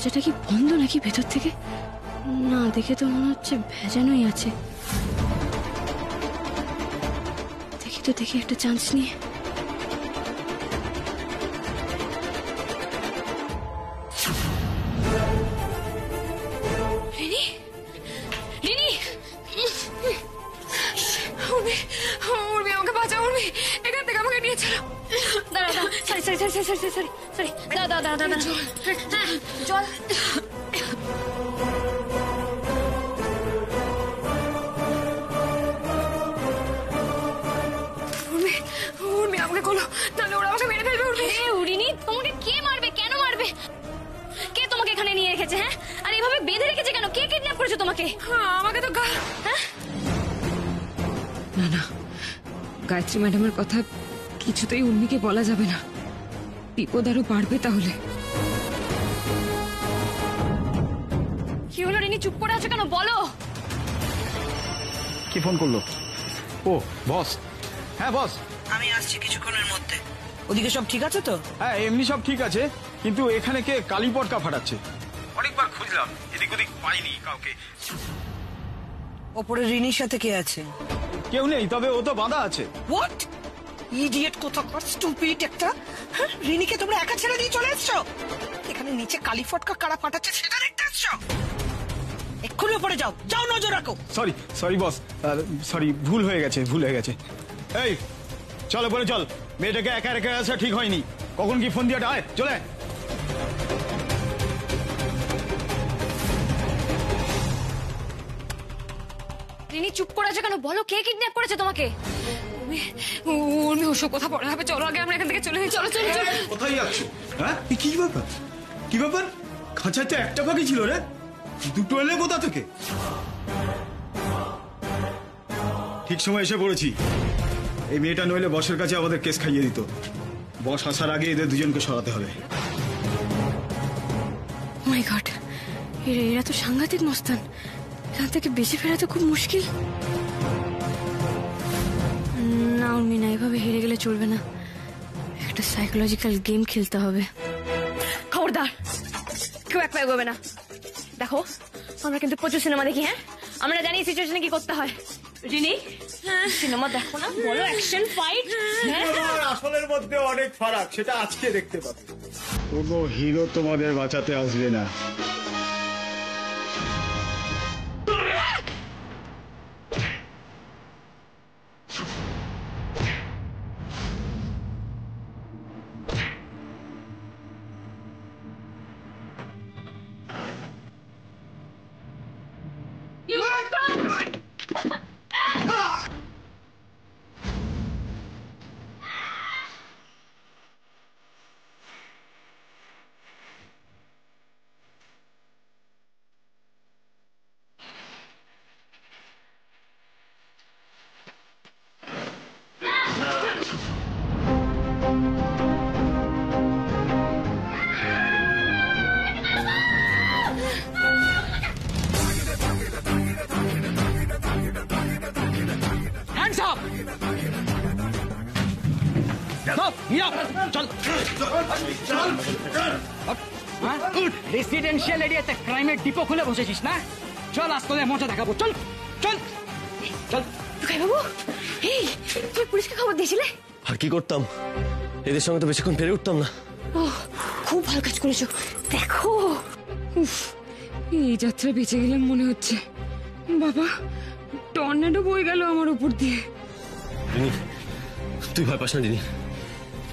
দরজাটা কি বন্ধ নাকি ভেতর থেকে? না, দেখে তো মনে হচ্ছে ভেজানোই আছে। দেখি একটা চান্স নিয়ে। আমাকে বাঁচাও, এখান থেকে আমাকে নিয়ে চলো। দাঁড়া, সরি, দাঁড়া, জল। আমাকে বলো, তাহলে ওরা আমাকে মেরে ফেলবে। উড়িনি, তোমাকে কে মারবে? কেন মারবে? কে তোমাকে এখানে নিয়ে রেখেছে? হ্যাঁ, আর এভাবে বেঁধে রেখেছে কেন? কে কিডন্যাপ করেছে তোমাকে? আমাকে তো না, গায়ত্রী ম্যাডামের কথা কিছুতেই উর্মিকে বলা যাবে না, বিপদ আরো বাড়বে তাহলে। কি হলো রিনি, চুপ করে আছো কেন? বলো। কি ফোন করলো? ও বস। হ্যাঁ বস, আমি আসছি কিছুক্ষণের মধ্যে। ওদিকে সব ঠিক আছে তো? হ্যাঁ এমনি সব ঠিক আছে, কিন্তু এখানে কে কালি পটকা ফাটাচ্ছে? অনেকবার খুঁজলাম, এদিক ওদিক পাইনি কাউকে। ওপরে রিনির সাথে কে আছে? কেউ নেই, তবে ও তো বাঁধা আছে। হোয়াট ইডিয়েট, কোথাকার স্টুপিড একটা! রিনিকে তোমরা একা ছেড়ে দিয়ে চলে এসছো? এখানে নিচে কালি ফটকা কারা ফাটাচ্ছে সেটা দেখতে এসছো? এক্ষুনি ওপরে যাও, নজর রাখো। সরি বস, সরি, ভুল হয়ে গেছে। এই চল ওপরে চল, মেয়েটাকে একা রেখে আসা ঠিক হয়নি। কখন কি ফোন দিয়ে আয়, চলে। রিনি চুপ করে আছো কেন? বলো, কে কিডন্যাপ করেছে তোমাকে? উর্মি ওসব কথা পড়া হবে, চলো আগে আমরা এখান থেকে চলে যাই। চলো। কোথায় যাচ্ছ? হ্যাঁ কি ব্যাপার? খাঁচায় তো একটা পাখি ছিল রে, দুটো এলে কোথা থেকে? ঠিক সময় এসে পড়েছি। এই মেয়েটা নইলে বসের কাছে আমাদের কেস খাইয়ে দিত। বস আসার আগে এদের দুজনকে সরাতে হবে। মাই গড, এরা তো সাংঘাতিক মস্তান। এখান থেকে বেঁচে ফেরা তো খুব মুশকিল। না উর্মি, না, এভাবে হেরে গেলে চলবে না। একটা সাইকোলজিক্যাল গেম খেলতে হবে। খবরদার, কেউ এক পায়ে এগোবে না। দেখো, আমরা কিন্তু প্রচুর সিনেমা দেখি। হ্যাঁ, আমরা জানি সিচুয়েশনে কি করতে হয়। রিনি, সিনেমা দেখো না, বলো অ্যাকশন ফাইট। আসলের মধ্যে অনেক ফারাক, সেটা আজকে দেখতে পাবে। কোনো হিরো তোমাদের বাঁচাতে আসবে না। রেসিডেন্সিয়াল এরিয়াতে ক্রাইমের ডিপো খুলে বসেছিস না? চল আজ তোদের মজা দেখাবো। চল। বাবু, এই তুই পুলিশকে খবর দিয়েছিলে? আর কি করতাম, এদের সঙ্গে তো বেশিক্ষণ পেরে উঠতাম না। খুব ভালো কাজ করেছো। দেখো, এই যাত্রা বেঁচে গেলাম মনে হচ্ছে। বাবা, টর্নেডো বয়ে গেল আমার উপর দিয়ে। রিনি, তুই ভয় পাস না রিনি।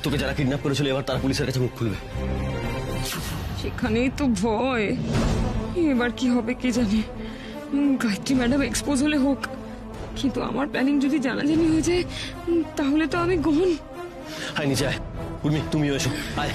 তোকে যারা কিডন্যাপ করেছিল এবার তারা পুলিশের কাছে মুখ খুলবে। সেখানেই তো ভয়। এবার কি হবে কে জানে। গায়ত্রী ম্যাডাম এক্সপোজ হলে হোক, কিন্তু আমার প্ল্যানিং যদি জানাজানি হয়ে যায় তাহলে তো আমি গহন। আয় নিচে আয়। উর্মি, তুমিও এসো, আয়।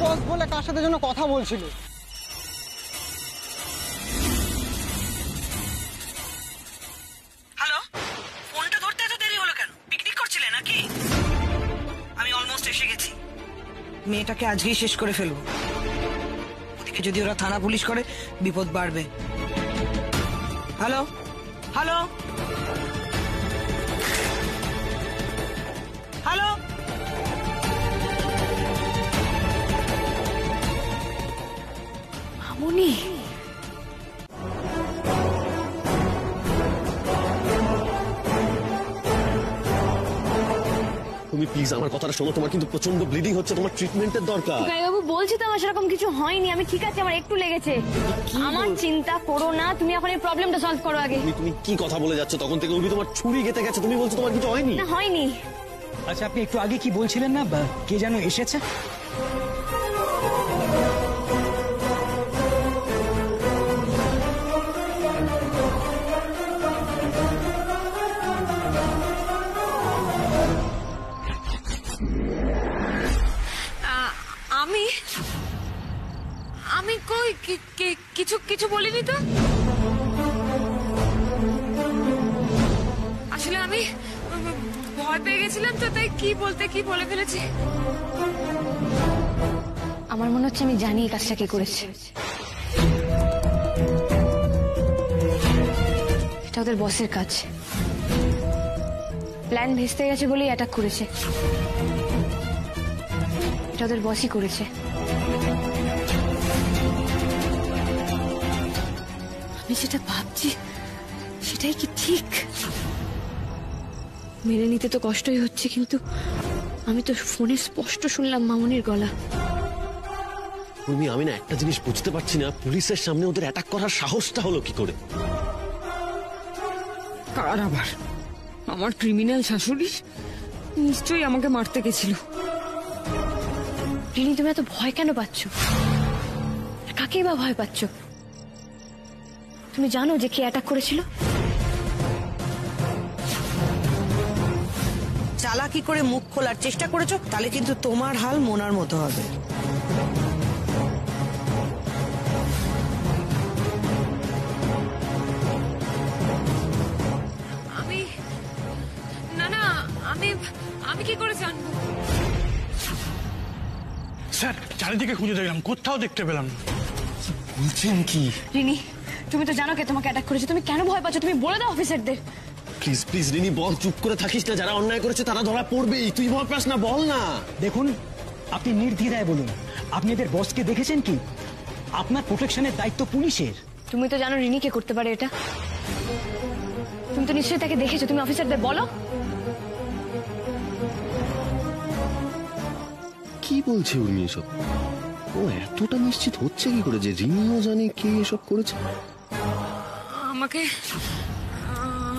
বস বলে কার সাথে যেন কথা বলছিল। হ্যালো, ফোনটা ধরতে এত দেরি হলো কেন? পিকনিক করছিলে নাকি? মেয়েটাকে আজকেই শেষ করে ফেলবো। ওদিকে যদি ওরা থানা পুলিশ করে বিপদ বাড়বে। হ্যালো হ্যালো হ্যালো, মামুনি, তুমি প্লিজ আমার কথাটা শোনো, তোমার কিন্তু প্রচন্ড ব্লিডিং হচ্ছে, তোমার ট্রিটমেন্টের দরকার। বাবু বলছি তো আমার সেরকম কিছু হয়নি, আমি ঠিক আছে, আমার একটু লেগেছে। আমার চিন্তা করো না, তুমি এখন এই প্রবলেমটা সলভ করো আগে। তুমি কি কথা বলে যাচ্ছ? তখন থেকে উনি তোমার ছুরি গেতে গেছে, তুমি বলছো তোমার কিছু হয়নি। না হয়নি। আচ্ছা আপনি একটু আগে কি বলছিলেন না কে যেন এসেছে? আমি আমি কই কিছু কিছু বলিনি তো। আসলে আমি ভয় পেয়ে গেছিলাম তো, তাই কি বলতে কি বলে ফেলেছি। আমার মনে হচ্ছে আমি জানি এই কাজটা কে করেছে। এটা ওদের বসের কাজ। প্ল্যান ভেস্তে গেছে বলেই অ্যাটাক করেছে। এটা ওদের বসই করেছে। আমি যেটা ভাবছি সেটাই কি ঠিক? মেনে নিতে তো কষ্টই হচ্ছে, কিন্তু আমি তো ফোনে স্পষ্ট শুনলাম মামুনির গলা। আমি না একটা জিনিস বুঝতে পারছি না, পুলিশের সামনে ওদের অ্যাটাক করার সাহসটা হলো কি করে? কার আবার? আমার ক্রিমিনাল শাশুড়ি নিশ্চয়ই আমাকে মারতে গেছিল। রিনি, তুমি এত ভয় কেন পাচ্ছ? কাকেই বা ভয় পাচ্ছ? তুমি জানো যে কে অ্যাটাক করেছিল? চালাকি করে মুখ খোলার চেষ্টা করেছো, তাহলে কিন্তু তোমার হাল মোনার মতো হবে। আমি না না আমি আমি কি করে জানবো? স্যার চারিদিকে খুঁজে দেখলাম, কোথাও দেখতে পেলাম না। বলছেন কি? রিনি, তুমি তো জানো কে তোমাকে অ্যাটাক করেছে, তুমি কেন ভয় পাচ্ছ? তুমি বলে দাও অফিসারদের। প্লিজ প্লিজ রিনি বল, চুপ করে থাকিস না, যারা অন্যায় করেছে তারা ধরা পড়বেই, তুই ভয় পাস না, বল না। দেখুন আপনি নির্দ্বিধায় বলুন, আপনি এদের বসকে দেখেছেন কি? আপনার প্রোটেকশনের দায়িত্ব পুলিশের। তুমি তো জানো রিনি কে করতে পারে এটা। তুমি তো নিশ্চয়ই তাকে দেখেছো, তুমি অফিসারদের বলো। কি বলছে উর্মি এসব? ও এতটা নিশ্চিত হচ্ছে কি করে যে রিনিও জানে কে এসব করেছে? আমাকে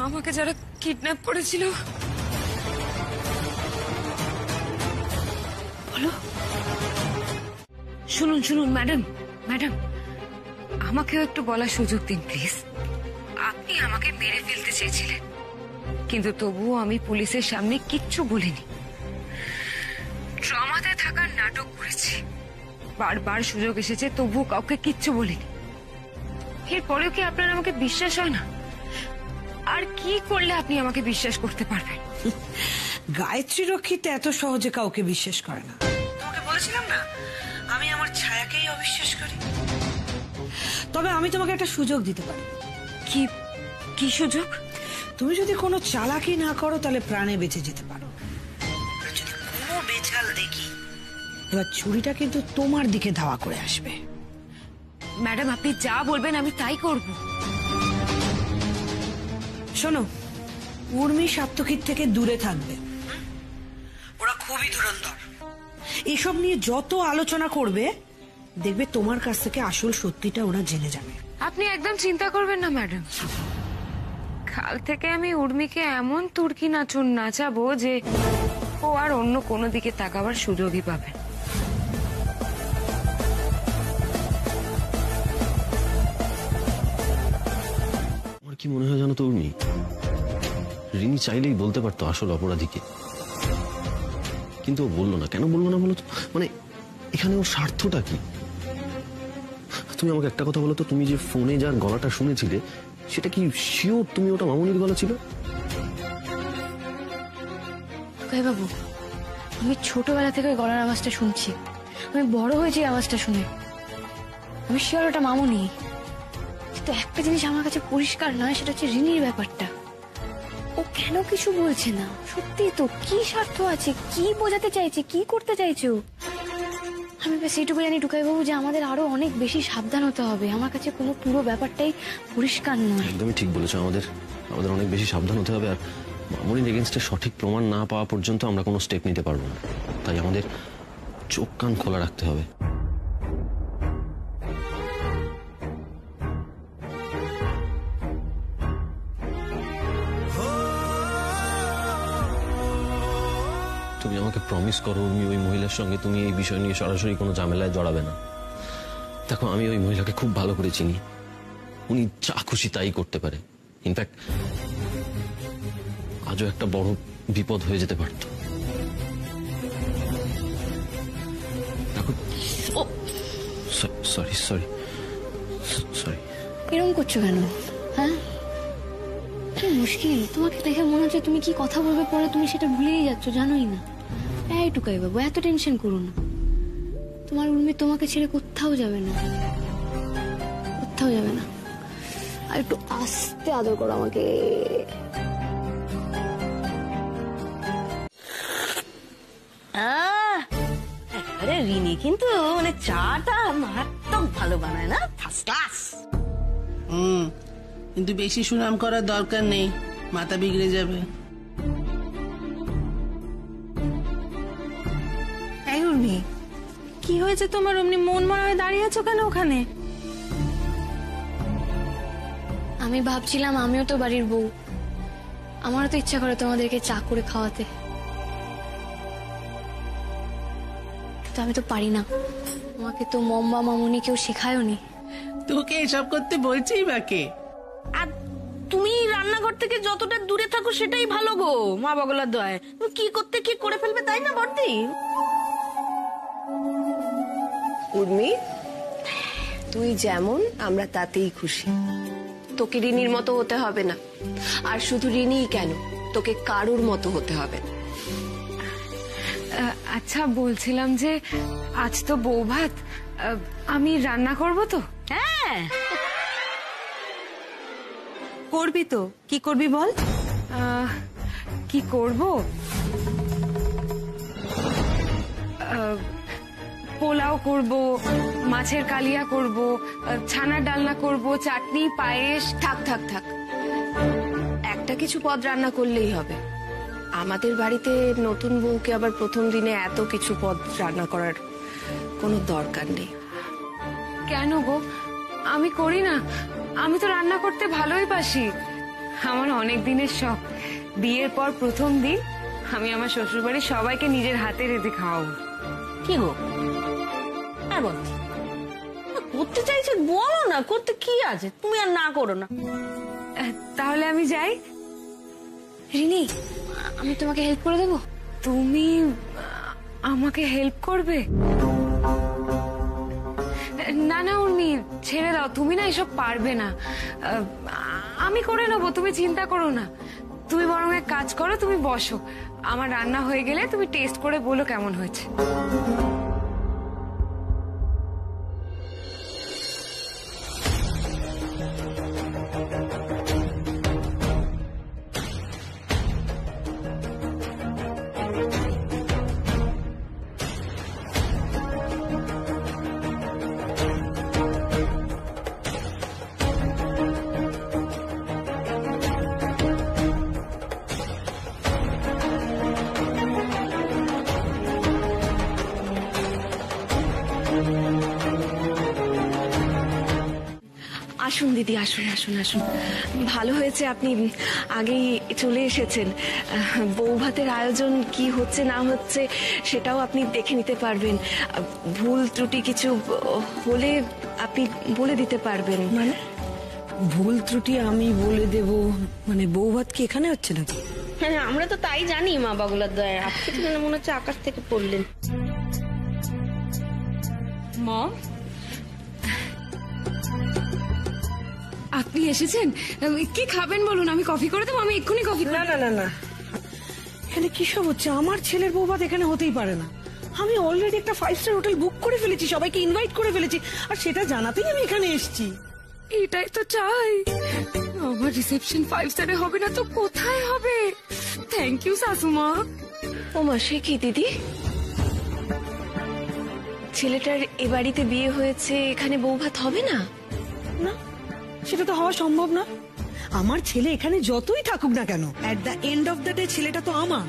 আমাকে যারা কিডন্যাপ করেছিল। বলো। শুনুন শুনুন ম্যাডাম, ম্যাডাম আমাকেও একটু বলার সুযোগ দিন প্লিজ। আপনি আমাকে মেরে ফেলতে চেয়েছিলেন, কিন্তু তবুও আমি পুলিশের সামনে কিচ্ছু বলিনি। ট্রমাতে থাকার নাটক করেছি, বারবার সুযোগ এসেছে তবুও কাউকে কিচ্ছু বলিনি। এরপরেও কি আপনার আমাকে বিশ্বাস হয় না? আর কি করলে আপনি আমাকে বিশ্বাস করতে পারবেন? গায়ত্রী রক্ষিতে এত সহজে কাউকে বিশ্বাস করে না। তোমাকে বলেছিলাম না আমি আমার ছায়াকেই অবিশ্বাস করি। তবে আমি তোমাকে একটা সুযোগ দিতে পারি। কি কি সুযোগ? তুমি যদি কোনো চালাকি না করো তাহলে প্রাণে বেঁচে যেতে পারো। আর যদি কোনো বেচাল দেখি, এবার ছুরিটা কিন্তু তোমার দিকে ধাওয়া করে আসবে। ম্যাডাম আপনি যা বলবেন আমি তাই করব। শোনো, উর্মি সাত্তকীর থেকে দূরে থাকবে। ওরা খুবই ধুরন্ধর। এসব নিয়ে যত আলোচনা করবে দেখবে তোমার কাছ থেকে আসল সত্যিটা ওরা জেনে যাবে। আপনি একদম চিন্তা করবেন না ম্যাডাম, কাল থেকে আমি উর্মিকে এমন তুর্কি নাচন নাচাবো যে ও আর অন্য কোনো দিকে তাকাবার সুযোগই পাবে। আমার কি মনে হয় জানো তো উর্মি, রিনি চাইলেই বলতে পারতো আসল অপরাধীকে, কিন্তু ও বললো না। কেন বললো না বলো তো? মানে এখানে ওর স্বার্থটা কি? তুমি আমাকে একটা কথা বলো তো, তুমি যে ফোনে যার গলাটা শুনেছিলে সেটা কি শিওর তুমি ওটা মামুনির গলা ছিল? বাবু, আমি ছোটবেলা থেকে ওই গলার আওয়াজটা শুনছি। আমি বড় হয়েছি আওয়াজটা শুনে। আমি শিওর ওটা মামুনি, কিন্তু একটা জিনিস আমার কাছে পরিষ্কার নয়, সেটা হচ্ছে রিনির ব্যাপারটা। ও কেন কিছু বলছে না? সত্যি তো, কি স্বার্থ আছে? কি বোঝাতে চাইছে? কি করতে চাইছো? আমি ব্যাস এইটুকু জানি টুকাই বাবু, যে আমাদের আরো অনেক বেশি সাবধান হতে হবে। আমার কাছে কোনো পুরো ব্যাপারটাই পরিষ্কার নয়। একদমই ঠিক বলেছো, আমাদের অনেক বেশি সাবধান হতে হবে। আর মামুনির এগেনস্টে সঠিক প্রমাণ না পাওয়া পর্যন্ত আমরা কোনো স্টেপ নিতে পারবো না। তাই আমাদের চোখ কান খোলা রাখতে হবে। তুমি আমাকে প্রমিস করো উর্মি, ওই মহিলার সঙ্গে তুমি এই বিষয় নিয়ে সরাসরি কোনো ঝামেলায় জড়াবে না। দেখো, আমি ওই মহিলাকে খুব ভালো করে চিনি। উনি যা খুশি তাই করতে পারে। ইনফ্যাক্ট আজও একটা বড় বিপদ হয়ে যেতে পারত। দেখো, সরি সরি সরি। এরকম করছো কেন? হ্যাঁ, কি মুশকিল? তোমাকে দেখে মনে হচ্ছে তুমি কি কথা বলবে পরে তুমি সেটা ভুলেই যাচ্ছ, জানোই না। এই টুকাই বাবু, এত টেনশন করো না। তোমার উর্মি তোমাকে ছেড়ে কোথাও যাবে না, কোথাও যাবে না। আর একটু আস্তে আদর করো আমাকে। আরে রিনি কিন্তু মানে চাটা মারাত্মক ভালো বানায় না, ফার্স্ট ক্লাস। কিন্তু বেশি সুনাম করার দরকার নেই, মাথা বিগড়ে যাবে। এই উর্মি, কি হয়েছে তোমার? অমনি মন মরা হয়ে দাঁড়িয়ে আছো কেন ওখানে? আমি ভাবছিলাম আমিও তো বাড়ির বউ, আমারও তো ইচ্ছা করে তোমাদেরকে চা করে খাওয়াতে, কিন্তু আমি তো পারি না। আমাকে তো মম্বা মামুনি কেউ শেখায়ওনি। তোকে এসব করতে বলছেই বা কে? আর তুমি রান্নাঘর থেকে যতটা দূরে থাকো সেটাই ভালো গো, মা বগলার দয়। তুমি কি করতে কি করে ফেলবে, তাই না বর্দি? উর্মি, তুই যেমন আমরা তাতেই খুশি। তোকে রিনির মতো হতে হবে না, আর শুধু রিনিই কেন, তোকে কারুর মতো হতে হবে। আচ্ছা, বলছিলাম যে আজ তো বউ ভাত, আমি রান্না করব তো? হ্যাঁ, করবি তো? কি করবি বল। কি করব? পোলাও করব, মাছের কালিয়া করব, ছানার ডালনা করব, চাটনি, পায়েস। থাক থাক থাক, একটা কিছু পদ রান্না করলেই হবে। আমাদের বাড়িতে নতুন বউকে আবার প্রথম দিনে এত কিছু পদ রান্না করার কোনো দরকার নেই। কেন গো, আমি করি না? আমি তো রান্না করতে ভালোই বাসি। আমার অনেক দিনের শখ, বিয়ের পর প্রথম দিন আমি আমার শ্বশুরবাড়ির সবাইকে নিজের হাতে রেঁধে খাওয়াবো। কি গো? হ্যাঁ বল, করতে চাইছে বলো না, করতে কি আছে, তুমি আর না করো না। তাহলে আমি যাই। রিনি, আমি তোমাকে হেল্প করে দেবো। তুমি আমাকে হেল্প করবে? না না উর্মি, ছেড়ে দাও, তুমি না এসব পারবে না। আমি করে নেবো, তুমি চিন্তা করো না। তুমি বরং এক কাজ করো, তুমি বসো, আমার রান্না হয়ে গেলে তুমি টেস্ট করে বলো কেমন হয়েছে। আসুন দিদি, আসুন আসুন আসুন। ভালো হয়েছে আপনি আগেই চলে এসেছেন। বউ ভাতের আয়োজন কি হচ্ছে না হচ্ছে সেটাও আপনি দেখে নিতে পারবেন। ভুল ত্রুটি কিছু হলে আপনি বলে দিতে পারবেন। মানে ভুল ত্রুটি আমি বলে দেব? মানে বউ ভাত কি এখানে হচ্ছে নাকি? হ্যাঁ, আমরা তো তাই জানি মা বগলার দয়া। আপনি তো মনে হচ্ছে আকাশ থেকে পড়লেন। মম, আপনি এসেছেন? কি খাবেন বলুন, আমি কফি করে দেবো। আমি এক্ষুনি কফি। না না না না, এখানে কি সব হচ্ছে? আমার ছেলের বউ ভাত এখানে হতেই পারে না। আমি অলরেডি একটা 5 স্টার হোটেল বুক করে ফেলেছি, সবাইকে ইনভাইট করে ফেলেছি, আর সেটা জানাতেই আমি এখানে এসেছি। এটাই তো চাই। আমার রিসেপশন 5 স্টারে হবে না তো কোথায় হবে? Thank you শাশুমা। ও মা, সে কি দিদি? ছেলেটার এ বাড়িতে বিয়ে হয়েছে, এখানে বউ ভাত হবে না? না, সেটা তো হওয়া সম্ভব না। আমার ছেলে এখানে যতই থাকুক না কেন, at the end of the day ছেলেটা তো আমার,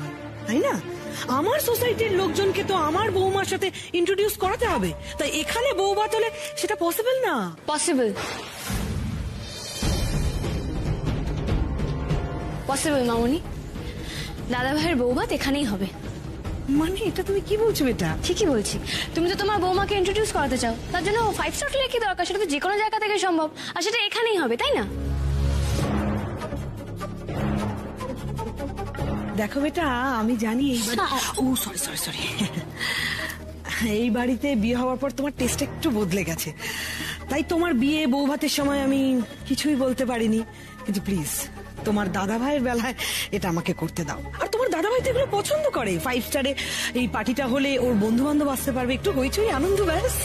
তাই না? আমার সোসাইটির লোকজনকে তো আমার বৌমার সাথে ইন্ট্রোডিউস করাতে হবে। তাই এখানে বউ ভাত হলে সেটা পসিবল না। পসিবল, পসিবল মামুনি। দাদা ভাইয়ের বউ ভাত এখানেই হবে। মানে এটা তুমি কি বলছো বেটা? ঠিকই বলছি। তুমি তো তোমার বৌমাকে ইন্ট্রোডিউস করাতে চাও, তার জন্য 5 স্টার হোটেলে কি দরকার? সেটা তো যে কোনো জায়গা থেকে সম্ভব, আর সেটা এখানেই হবে, তাই না? দেখো বেটা, আমি জানি ও সরি সরি সরি এই বাড়িতে বিয়ে হওয়ার পর তোমার টেস্ট একটু বদলে গেছে, তাই তোমার বিয়ে বউ ভাতের সময় আমি কিছুই বলতে পারিনি। কিন্তু প্লিজ তোমার দাদা ভাইয়ের বেলায় এটা আমাকে করতে দাও। আর তোমার দাদা ভাই তো এগুলো পছন্দ করে। 5 স্টারে এই পার্টিটা হলে ওর বন্ধু বান্ধব আসতে পারবে, একটু হইচই আনন্দ, ব্যাস।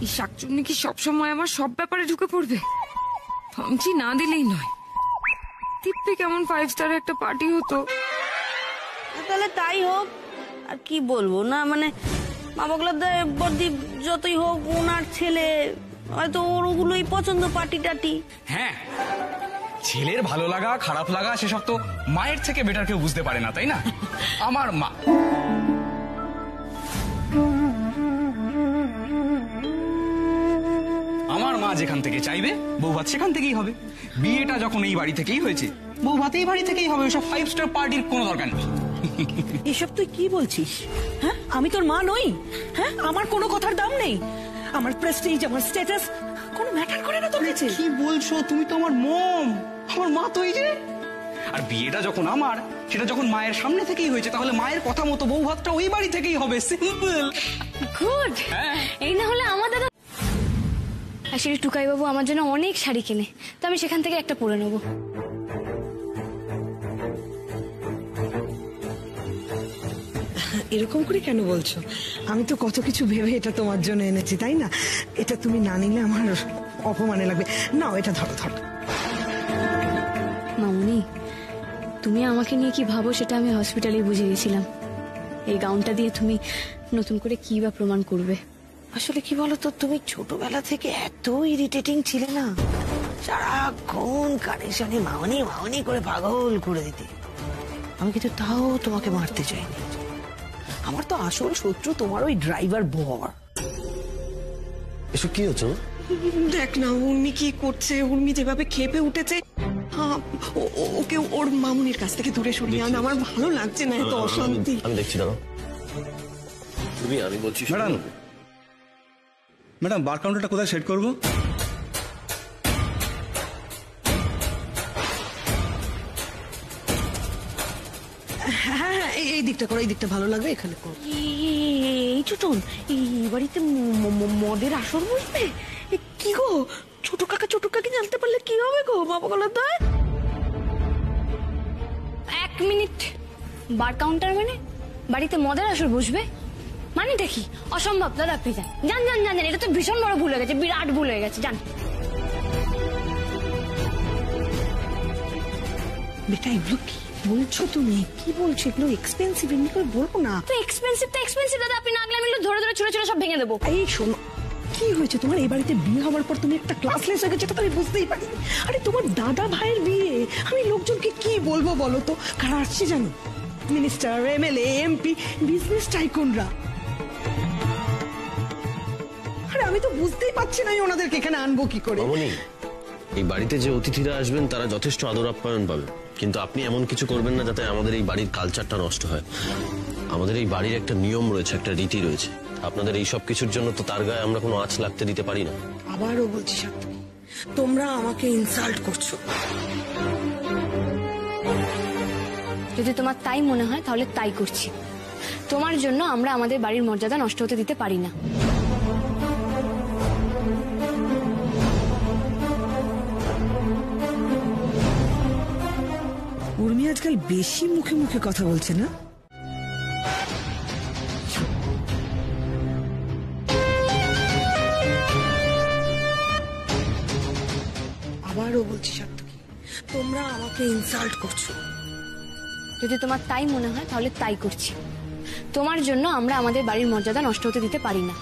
এই শাকচুন্নি কি সবসময় আমার সব ব্যাপারে ঢুকে পড়বে? ভাঙচি না দিলেই নয়। দিব্যি কেমন 5 স্টারে একটা পার্টি হতো। তাহলে তাই হোক, আর কি বলবো না, মানে মামাগুলোর বর্দি যতই হোক ওনার ছেলে, হয়তো ওর ওগুলোই পছন্দ, পার্টি টাটি। হ্যাঁ, ছেলের ভালো লাগা খারাপ লাগা সেসব তো মায়ের থেকে বেটার কেউ বুঝতে পারে না, তাই না? আমার মা যেখান থেকে চাইবে বউ ভাত সেখান থেকেই হবে। বিয়েটা যখন এই বাড়ি থেকেই হয়েছে, বউ ভাত এই বাড়ি থেকেই হবে। ওসব 5 স্টার পার্টির কোনো দরকার নেই। এসব তুই কি বলছিস? হ্যাঁ, আমি তোর মা নই? হ্যাঁ, আমার কোনো কথার দাম নেই? আমার প্রেস্টিজ, আমার স্ট্যাটাস কোনো ম্যাটার করে না তোর কাছে? কি বলছো? তুমি তো আমার মম, আমার মা তো এই যে। আর বিয়েটা যখন আমার, সেটা যখন মায়ের সামনে থেকেই হয়েছে, তাহলে মায়ের কথা মতো বউ ভাতটা ওই বাড়ি থেকেই হবে। সিম্পল। গুড। এই না হলে আমার দাদা আসলে টুকাই বাবু আমার জন্য অনেক শাড়ি কিনে, তো আমি সেখান থেকে একটা পরে নেবো। এরকম করে কেন বলছো? আমি তো কত কিছু ভেবে এটা তোমার জন্য এনেছি, তাই না? এটা তুমি না নিলে আমার অপমানে লাগবে। নাও, এটা ধরো ধরো। মামুনি, তুমি আমাকে নিয়ে কি ভাবো সেটা আমি হসপিটালেই বুঝে গেছিলাম। এই গাউনটা দিয়ে তুমি নতুন করে কি বা প্রমাণ করবে? আসলে কি বলতো, তুমি ছোটবেলা থেকে এত ইরিটেটিং ছিলে না, সারাক্ষণ কানেকশনে মাওনি মাওনি করে পাগল করে দিতে। আমি কিন্তু তাও তোমাকে মারতে চাইনি। আমার তো আসল শত্রু তোমার ওই ড্রাইভার বর। এসব কি হচ্ছে? দেখ না উর্মি কি করছে, উর্মি যেভাবে খেপে উঠেছে, ওকে ওর মামুনির কাছ থেকে দূরে সরিয়ে আন। আমার ভালো লাগছে না এত অশান্তি। আমি দেখছি না। আমি বলছি ম্যাডাম, বার কাউন্টারটা কোথায় সেট করবো? হ্যাঁ, এই দিকটা করো, এই দিকটা ভালো লাগবে, এখানে করো। এই ছোটন, এই বাড়িতে মদের আসর বসবে? কি গো, ছোট কাকা জানতে পারলে কি হবে গো? বাবাগুলো তো 1 মিনিট। বার কাউন্টার মানে বাড়িতে মদের আসর বসবে? মানে দেখি অসম্ভব। দাদা আপনি যান যান যান যান, এটা তো ভীষণ বড় ভুল হয়ে গেছে, বিরাট ভুল হয়ে গেছে, যান। বেটা, এগুলো কি বলছো তুমি? কি বলছো? এগুলো এক্সপেন্সিভ, এমনি করে বলবো না তো। এক্সপেন্সিভ তো এক্সপেন্সিভ দাদা, আপনি না গেলে আমি এগুলো ধরে ধরে ছুঁড়ে ছুঁড়ে সব ভেঙে দেবো। এই শোনো, কি হয়েছে তোমার? এই বাড়িতে বিয়ে হওয়ার পর তুমি একটা ক্লাসলেস হয়ে গেছে, এটা তো আমি বুঝতেই পারি। আরে তোমার দাদা ভাইয়ের বিয়ে, আমি লোকজনকে কি বলবো বলো তো? কারা আসছে জানো? মিনিস্টার, এমএলএ, এমপি, বিজনেস টাইকুনরা। আরে আমি তো বুঝতেই পারছি না ওনাদেরকে এখানে আনবো কি করে। এই বাড়িতে যে অতিথিরা আসবেন তারা যথেষ্ট আদর আপ্যায়ন পাবে, কিন্তু আপনি এমন কিছু করবেন না যাতে আমাদের এই বাড়ির কালচারটা নষ্ট হয়। আমাদের এই বাড়ির একটা নিয়ম রয়েছে, একটা রীতি রয়েছে। আপনাদের এই সব কিছুর জন্য তো তার গায়ে আমরা কোনো আঁচ লাগতে দিতে পারি না। আবারও বলছি সাথী, তোমরা আমাকে ইনসাল্ট করছো। যদি তোমার তাই মনে হয় তাহলে তাই করছি। তোমার জন্য আমরা আমাদের বাড়ির মর্যাদা নষ্ট হতে দিতে পারি না। উর্মি আজকাল বেশি মুখে মুখে কথা বলছে না? তোমরা আমাকে ইনসাল্ট করছো। যদি তোমার তাই মনে হয় তাহলে তাই করছি। তোমার জন্য আমরা আমাদের বাড়ির মর্যাদা নষ্ট হতে দিতে পারি না।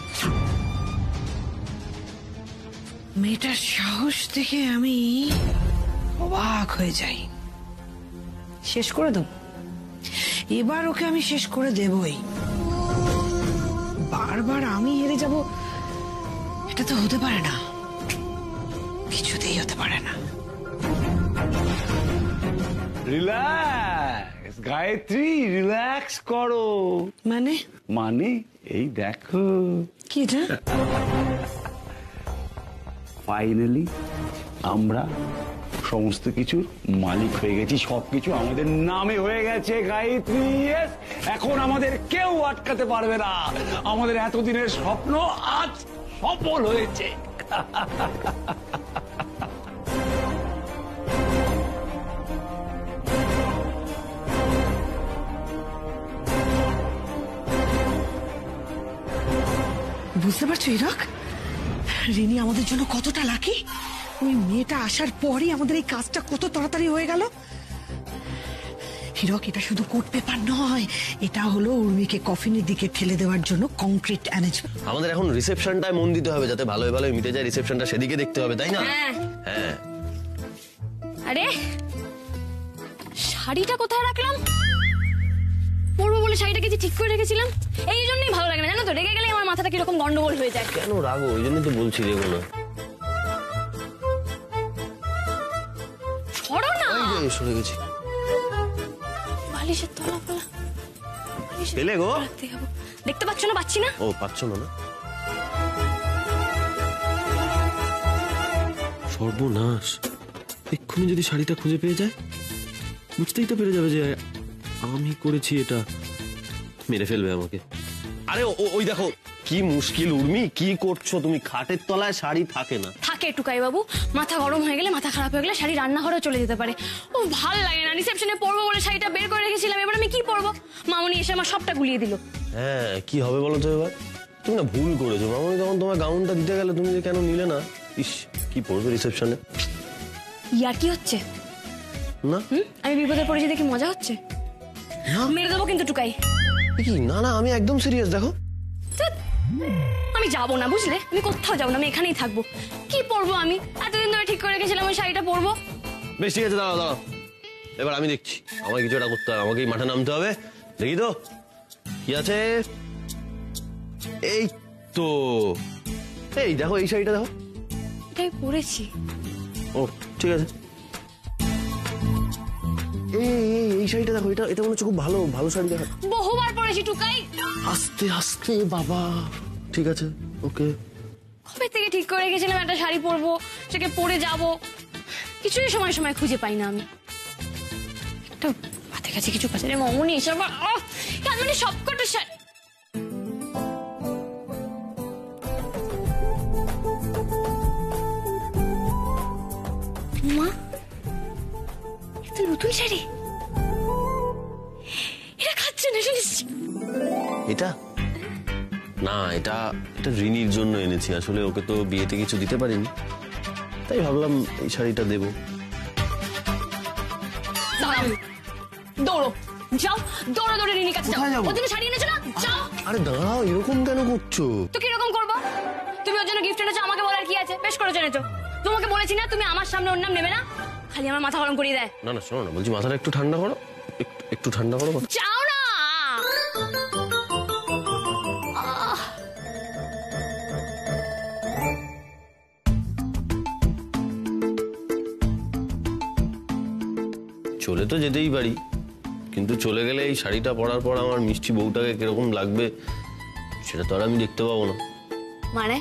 মেয়েটার সাহস দেখে আমি অবাক হয়ে যাই। শেষ করে দেব, এবার ওকে আমি শেষ করে দেবই। বারবার আমি হেরে যাব এটা তো হতে পারে না, কিছুতেই হতে পারে না। রিল্যাক্স গায়ত্রী, রিল্যাক্স করো। মানে এই দেখো কি এটা? ফাইনালি আমরা সমস্ত কিছুর মালিক হয়ে গেছি, সবকিছু আমাদের নামে হয়ে গেছে গায়ত্রী। Yes! এখন আমাদের কেউ আটকাতে পারবে না। আমাদের এতদিনের স্বপ্ন আজ সফল হয়েছে। বুঝতে পারছো হিরক, রিনি আমাদের জন্য কতটা লাকি। ওই মেয়েটা আসার পরই আমাদের এই কাজটা কত তাড়াতাড়ি হয়ে গেল। হিরক, এটা শুধু কোর্ট পেপার নয়, এটা হলো উর্মিকে কফিনের দিকে ঠেলে দেওয়ার জন্য কংক্রিট অ্যারেঞ্জমেন্ট। আমাদের এখন রিসেপশনটায় মন দিতে হবে, যাতে ভালো ভালো মিটে যায় রিসেপশনটা, সেদিকে দেখতে হবে, তাই না? হ্যাঁ। আরে শাড়িটা কোথায় রাখলাম? পরবো বলে শাড়িটাকে যে ঠিক করে রেখেছিলাম, এই জন্যই ভালো লাগে না জানো তো। রেগে গেলে আমার মাথাটা কিরকম গন্ডগোল হয়ে যায়। কেন রাগো? ওই জন্যই তো বলছি রেগো না। ছড়ো না। সরে গেছি। বালিশের তলা ফলা পেলে গো? দেখতে পাচ্ছ না? পাচ্ছি না। ও পাচ্ছ না? সর্বনাশ, এক্ষুনি যদি শাড়িটা খুঁজে পেয়ে যায়, বুঝতেই তো পেরে যাবে যে আমি করেছি এটা। মেরে ফেলবে আমাকে। আরে ওই দেখো, কি মুশকিল উর্মি, কি করছো তুমি? খাটের তলায় শাড়ি থাকে না? থাকে টুকাই বাবু, মাথা গরম হয়ে গেলে, মাথা খারাপ হয়ে গেলে শাড়ি রান্নাঘরেও চলে যেতে পারে। ও ভাল লাগে না। রিসেপশনে পরবো বলে শাড়িটা বের করে রেখেছিলাম, এবার আমি কি পরবো? মামনি এসে আমার সবটা গুলিয়ে দিল। হ্যাঁ, কি হবে বলো তো এবার? তুমি না ভুল করেছো। মামনি তখন তোমার গাউনটা দিতে গেলে তুমি যে কেন নিলে না? ইস, কি পরবে রিসেপশনে? ইয়ার কি হচ্ছে না? আমি বিপদে পড়েছি দেখি মজা হচ্ছে? মেরে দেবো কিন্তু টুকাই। কি? না না, আমি একদম সিরিয়াস। দেখো, আমি যাবো না, বুঝলে? আমি কোথাও যাবো না, আমি এখানেই থাকবো। কি পরবো আমি? এতদিন ধরে ঠিক করে রেখেছিলাম ওই শাড়িটা পরবো। বেশ, ঠিক আছে, দাঁড়াও দাঁড়াও, এবার আমি দেখছি। আমার কিছু একটা করতে হবে, আমাকে এই মাঠে নামতে হবে। দেখি তো কি আছে। এই তো, এই দেখো, এই শাড়িটা দেখো। এটাই পরেছি। ও ঠিক আছে। এই শাড়িটা দেখো, এটা মনে হচ্ছে খুব ভালো ভালো শাড়ি। দেখা বহুবার পরেছি টুকাই। আস্তে আস্তে বাবা, ঠিক আছে, ওকে। কবে থেকে ঠিক করে রেখেছিলাম একটা শাড়ি পরবো, সেটাকে পরে যাবো, কিছুই সময় সময় খুঁজে পাই না আমি। একটা হাতে কাছে কিছু কাছে মামনি এসে আবার মানে সবকটা শাড়ি। মা, এটা নতুন শাড়ি। এটা খাচ্ছে না শুনিস? এটা না, এটা রিনির জন্য এনেছি। আসলে ওকে তো বিয়েতে কিছু দিতে পারিনি, তাই ভাবলাম এই শাড়িটা দেবো। দৌড়ো, যাও, দৌড়ো দৌড়ে রিনির কাছে যাও। ওর জন্য শাড়ি এনেছো না? যাও। আরে দাঁড়াও, এরকম কেন করছো? তো কিরকম করবো? তুমি ওর জন্য গিফট এনেছো, আমাকে বলার কি আছে? বেশ করেছো এনেছো। তোমাকে বলেছি না তুমি আমার সামনে ওর নাম নেবে না, খালি আমার মাথা গরম করিয়ে দেয়। না না, শোনো না, বলছি মাথাটা একটু ঠান্ডা করো, একটু ঠান্ডা করো। যাও না। চলে তো যেতেই পারি, কিন্তু চলে গেলে এই শাড়িটা পরার পর আমার মিষ্টি বউটাকে কিরকম লাগবে সেটা তো আর আমি দেখতে পাবো না। মানে?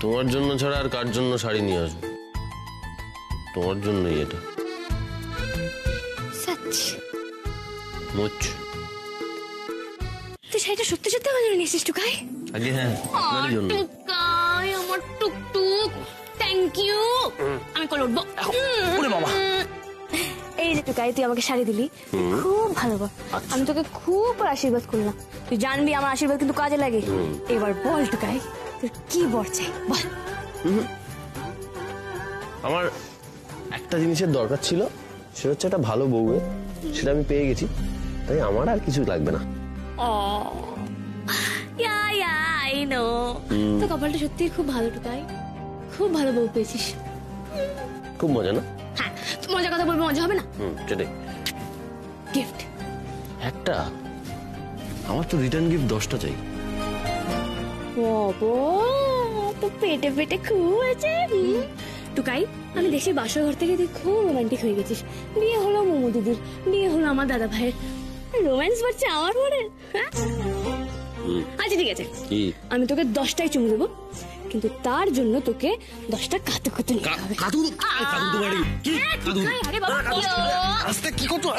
তোমার জন্য ছাড়া আর কার জন্য শাড়ি নিয়ে আসবো? তোমার জন্যই এটা। তুই শাড়িটা সত্যি সত্যি আমার জন্য নিয়েছিস টুকাই? আগে হ্যাঁ, তোমার জন্য। টুকাই আমার টুকটুক, থ্যাংক ইউ। আমি কল উঠবো। ওরে বাবা, এই যে টুকাই, তুই আমাকে শাড়ি দিলি, খুব ভালো। আমি তোকে খুব আশীর্বাদ করলাম, তুই জানবি আমার আশীর্বাদ কিন্তু কাজে লাগে। এবার বল টুকাই, তোর কি বর চাই বল। আমার একটা জিনিসের দরকার ছিল, সেটা হচ্ছে একটা ভালো বউয়ের, সেটা আমি পেয়ে গেছি, তাই আমার আর কিছু লাগবে না। তো কপালটা সত্যি খুব ভালো, টুকাই খুব ভালো বউ পেয়েছিস। খুব মজা না? হ্যাঁ, মজার কথা বলবো, মজা হবে না? সেটাই। গিফট একটা? আমার তো রিটার্ন গিফট 10টা চাই। তো পেটে পেটে খুব হয়েছে। টুকাই, আমি দেশের বাসর ঘর থেকে তুই খুব রোমান্টিক হয়ে গেছিস। বিয়ে হলো মোমো দিদির, বিয়ে হলো আমার দাদা ভাইয়ের, রোম্যান্স বাড়ছে আমার পরে। আচ্ছা ঠিক আছে, আমি তোকে 10টাই চুমু দেবো, কিন্তু তার জন্য তোকে 10টা কাতু কাতু নিতে হবে। কি করতো?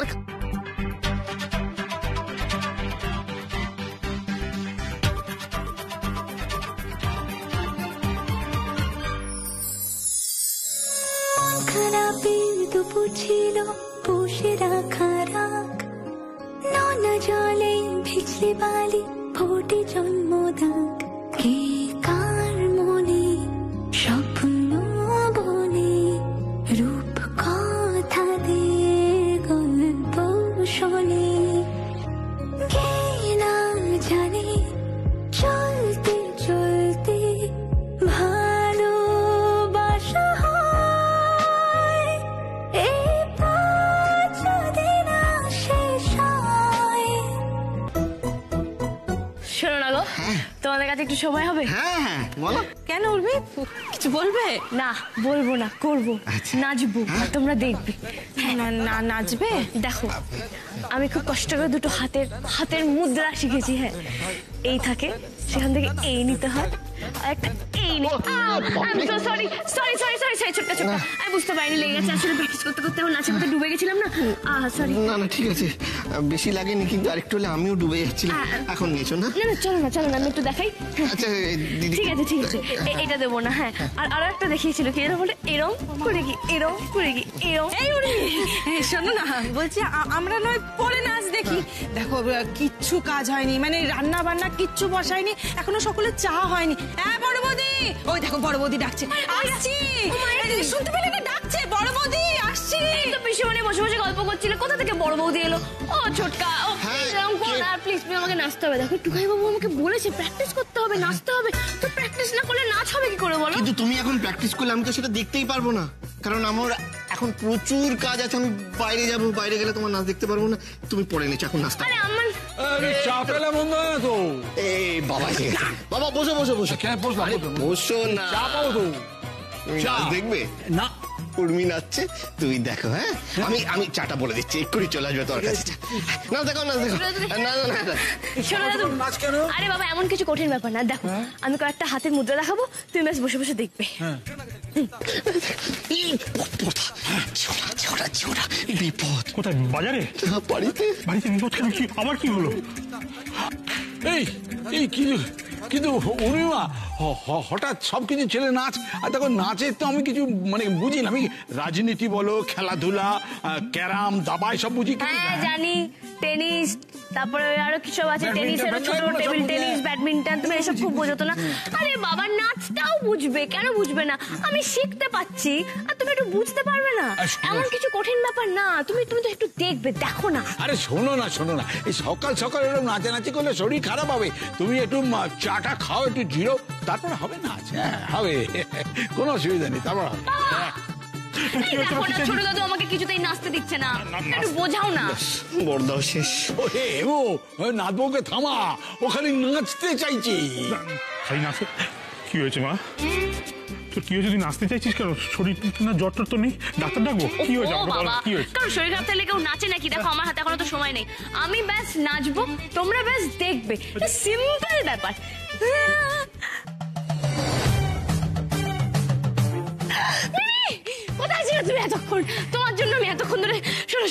দুপুর ছিল বসে রাখা রাখ, নোনা জলে ভিজলে বালি ফোটে জন্মদাগ। কে কার মনে স্বপ্ন বনে রূপ কথা দে গল্প শোনে, কে না জানে চলতে চলতে ভালোবাসা হয়, এই পথ যদি না শেষ হয়। শোনো না গো, তোমাদের কাছে একটু সময় হবে? হ্যাঁ হ্যাঁ বলো। কেন উর্মি, কিছু বলবে? না বলবো না, করবো, নাচবো, তোমরা দেখবে। না নাচবে? দেখো, আমি খুব কষ্ট করে দুটো হাতের মুদ্রা শিখেছি। হ্যাঁ, এই থাকে, সেখান থেকে এই নিতে হয়, আর একটা এই সরি ছোট্ট আমি বুঝতে পারিনি, লেগে গেছে। আসলে প্র্যাকটিস করতে করতে নাচের মধ্যে ডুবে গেছিলাম না। সরি। না না ঠিক আছে, বেশি লাগেনি, কিন্তু আরেকটু হলে আমিও ডুবে যাচ্ছিলাম। এখন নিয়েছো না? না চলো না, আমি একটু দেখাই। আচ্ছা দিদি, ঠিক আছে এটা দেবো না। হ্যাঁ, আর একটা দেখিয়েছিল কি বলে, এরম করে কি এরম করে কি এরম। এই শোনো না, বলছি আমরা নয় পরে নাচ দেখি। দেখো কিচ্ছু কাজ হয়নি, মানে রান্না বান্না কিচ্ছু বসায়নি, এখনো সকলের চা হয়নি। হ্যাঁ বড় বৌদি, ওই দেখো বড় বৌদি ডাকছে, আসছি। শুনতে পেলে না, ডাকছে বড় বৌদি আসছি। তো পিসিমণি বসে বসে গল্প করছিল, কোথা থেকে বড় বৌদি এলো? ও ছোটকা, ও এরকম কর না প্লিজ, আমাকে নাচতে হবে। দেখো টুকাই বাবু আমাকে বলেছে প্র্যাকটিস করতে হবে, নাচতে হবে। তো প্র্যাকটিস না করলে নাচ হবে কি করে বলো? কিন্তু তুমি এখন প্র্যাকটিস করলে আমি তো সেটা দেখতেই পারবো না, কারণ আমার এখন প্রচুর কাজ আছে। আমি বাইরে যাবো, বাইরে গেলে তোমার নাচ দেখতে পারবো না। তুমি পড়ে নিচ্ছ, এখন নাচতে। আরে আমার চা পেলে মন্দ হয় না তো। এই বাবা, বাবা বসো। বসো না, চা পাবো তো। নাচ দেখবে না, উর্মি নাচছে, তুই দেখো। হ্যাঁ, আমি চাটা বলে দিচ্ছি, এক্ষুনি চলে আসবে তোর কাছে। না দেখো না। আরে বাবা, এমন কিছু কঠিন ব্যাপার না। দেখো, আমি কয়েকটা হাতের মুদ্রা দেখাবো, তুমি ব্যাস বসে বসে দেখবে। বিপদ কোথায়? বাজারে? বাড়িতে বিপদ কেন? আমার কি হলো? এই কিন্তু উর্মিমা, হঠাৎ সবকিছু ছেলে নাচ, আর দেখো নাচের তো আমি কিছু মানে বুঝি না। আমি রাজনীতি বলো, খেলাধুলা, ক্যারাম, দাবা সব বুঝি। হ্যাঁ জানি, টেনিস, তারপরে আরো কিছু আছে, টেনিসের ছোট টেবিল টেনিস, ব্যাডমিন্টন, তুমি এসব খুব বোঝো তো না। আরে বাবা, নাচটাও বুঝবে, কেন বুঝবে না? আমি শিখতে পাচ্ছি, আর তুমি একটু বুঝতে পারবে না? এমন কিছু কঠিন ব্যাপার না, তুমি তো একটু দেখবে, দেখো না। আরে শোনো না, এই সকাল এরকম নাচানাচি করলে শরীর খারাপ হবে। তুমি একটু চাটা খাও, একটু জিরো, তারপরে হবে নাচ। হ্যাঁ হবে, কোনো অসুবিধা নেই, তারপর হবে। ছোট দাদু আমাকে কিছুতেই নাচতে দিচ্ছে না, একটু বোঝাও না। বড়দাও শেষ। নাচবোকে থামা, ওখানে নাচতে চাইছি। কি হয়েছে মা? তোর কি হয়েছে? তুই নাচতে চাইছিস কেন? শরীর না জ্বর তো নেই? ডাক্তার ডাকবো? কি হয়েছে? কারণ শরীর খারাপ থাকলে কেউ নাচে নাকি? দেখো আমার হাতে এখনো তো সময় নেই, আমি ব্যাস নাচবো, তোমরা ব্যাস দেখবে, সিম্পল ব্যাপার। কোথায় ছিল তুমি এতক্ষণ? তোমার জন্য আমি এতক্ষণ ধরে।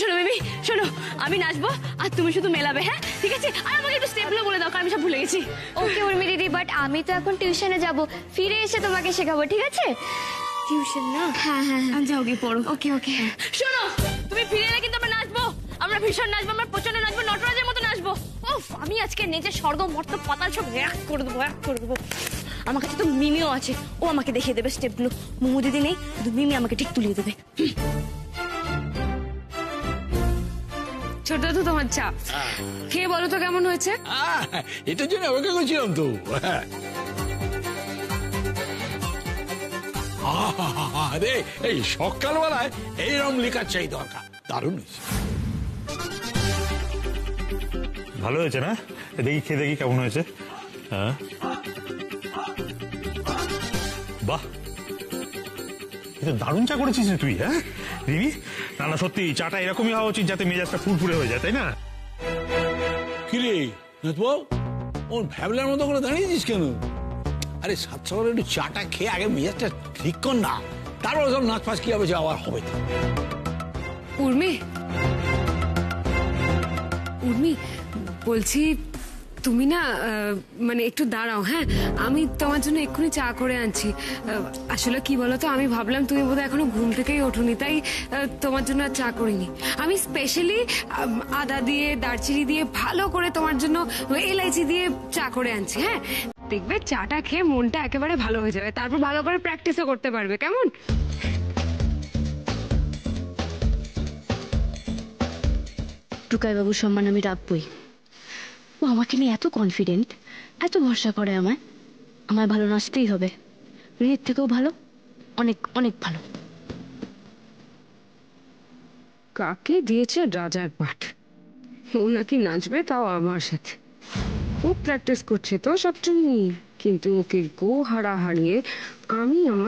শোনো বেবি, শোনো, আমি নাচবো আর তুমি শুধু মেলাবে। হ্যাঁ ঠিক আছে? আর আমাকে একটু স্টেপগুলো বলে দাও, কারণ আমি সব ভুলে গেছি। ওকে উর্মি দিদি, বাট আমি তো এখন টিউশনে যাব, ফিরে এসে তোমাকে শেখাবো, ঠিক আছে? টিউশন না? হ্যাঁ যাও গিয়ে পড়ো। ওকে। শোনো, তুমি ফিরে এলে কিন্তু আমরা নাচবো, আমরা ভীষণ নাচবো, আমরা প্রচন্ড নাচবো, নটরাজের মতো নাচবো। উফ, আমি আজকে নেচে স্বর্গ মর্ত পাতাল সব এক করে দেবো। আমার কাছে তো মিমিও আছে, ও আমাকে দেখিয়ে দেবে স্টেপগুলো। মোমো দিদি নেই, কিন্তু মিমি আমাকে ঠিক তুলিয়ে দেবে। ছোট তো তোমার চা, খেয়ে বলো তো কেমন হয়েছে। এটার জন্য অপেক্ষা করছিলাম তো। আরে এই সকালবেলায় এইরকম লেখার চাই দরকার, দারুণ হয়েছে। ভালো হয়েছে না? দেখি খেয়ে দেখি কেমন হয়েছে। হ্যাঁ বাহ, এটা দারুণ চা করেছিস রে তুই। হ্যাঁ রিমি, না না সত্যি চাটা এরকমই হওয়া উচিত যাতে মেজাজটা ফুরফুরে হয়ে যায়, তাই না? কিরে নাথবাবু, ওর ভ্যাবলার মতো করে দাঁড়িয়েছিস কেন? আরে সাত সকালে একটু চাটা খেয়ে আগে মেজাজটা ঠিক কর না, তারপর সব নাচ ফাঁস কি হবে যে আবার হবে। উর্মি, উর্মি বলছি তুমি না মানে একটু দাঁড়াও। হ্যাঁ আমি তোমার জন্য এক্ষুনি চা করে আনছি। আসলে কি বলতো, আমি ভাবলাম তুমি বোধহয় এখনো ঘুম থেকেই ওঠোনি, তাই তোমার জন্য আর চা করিনি। আমি স্পেশালি আদা দিয়ে দারচিনি দিয়ে ভালো করে তোমার জন্য এলাইচি দিয়ে চা করে আনছি। হ্যাঁ দেখবে চাটা খেয়ে মনটা একেবারে ভালো হয়ে যাবে, তারপর ভালো করে প্র্যাকটিসও করতে পারবে। কেমন? টুকাইবাবুর সম্মান আমি রাখবই। ও আমাকে নিয়ে এত কনফিডেন্ট, এত ভরসা করে আমায়। আমায় ভালো নাচতেই হবে, রিনির থেকেও ভালো, অনেক অনেক ভালো। কাকে দিয়েছে রাজার পাঠ, ও নাকি নাচবে, তাও আমার সাথে। ও প্র্যাকটিস করছে তো সবসময়, কিন্তু ওকে গো হারা হারিয়ে আমি আমার